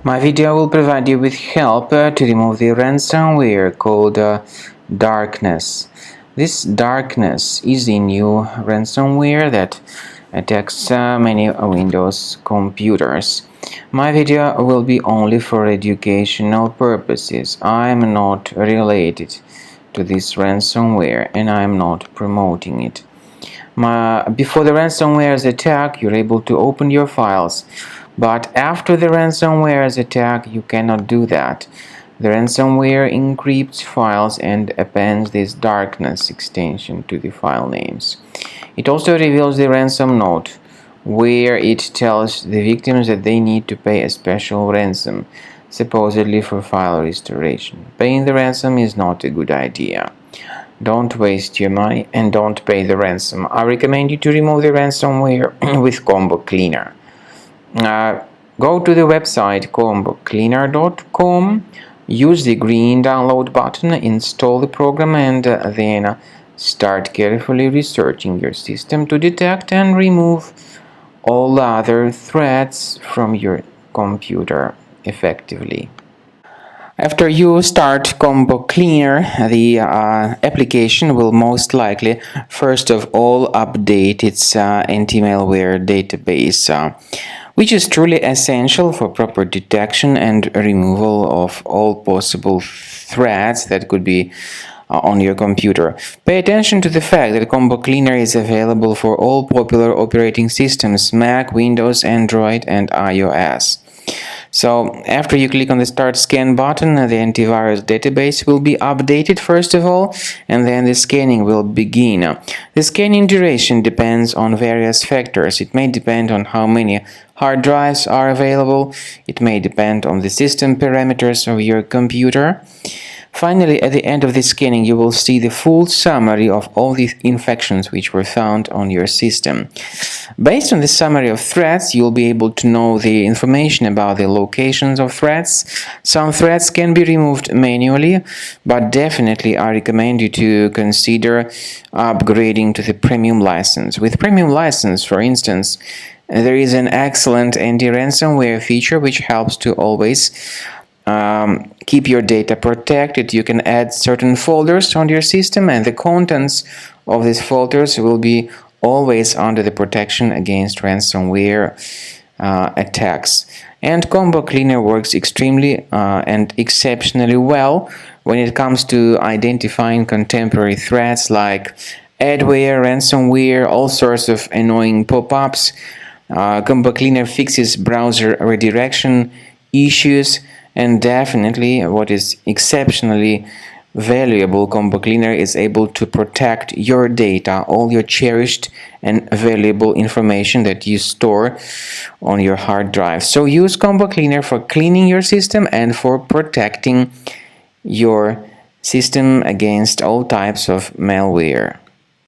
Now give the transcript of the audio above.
My video will provide you with help to remove the ransomware called Darkness. This Darkness is a new ransomware that attacks many Windows computers. My video will be only for educational purposes. I am not related to this ransomware and I am not promoting it. Before the ransomware's attack, you're able to open your files, but after the ransomware's attack, you cannot do that. The ransomware encrypts files and appends this darkness extension to the file names. It also reveals the ransom note, where it tells the victims that they need to pay a special ransom, supposedly for file restoration. Paying the ransom is not a good idea. Don't waste your money and don't pay the ransom. I recommend you to remove the ransomware with Combo Cleaner. Go to the website combocleaner.com, use the green download button, install the program, and then start carefully researching your system to detect and remove all other threats from your computer effectively. After you start Combo Cleaner, the application will most likely first of all update its anti-malware database, which is truly essential for proper detection and removal of all possible threats that could be on your computer. Pay attention to the fact that Combo Cleaner is available for all popular operating systems: Mac, Windows, Android, and iOS. So after you click on the Start Scan button, the antivirus database will be updated first of all, and then the scanning will begin. The scanning duration depends on various factors. It may depend on how many hard drives are available. It may depend on the system parameters of your computer. Finally, at the end of the scanning, you will see the full summary of all the infections which were found on your system. Based on the summary of threats, you'll be able to know the information about the locations of threats. Some threats can be removed manually, but definitely I recommend you to consider upgrading to the premium license. With premium license, for instance, there is an excellent anti-ransomware feature which helps to always keep your data protected. You can add certain folders on your system, and the contents of these folders will be always under the protection against ransomware attacks. And Combo Cleaner works extremely and exceptionally well when it comes to identifying contemporary threats like adware, ransomware, all sorts of annoying pop-ups. Combo Cleaner fixes browser redirection issues. And definitely, what is exceptionally valuable, Combo Cleaner is able to protect your data, all your cherished and valuable information that you store on your hard drive. So use Combo Cleaner for cleaning your system and for protecting your system against all types of malware.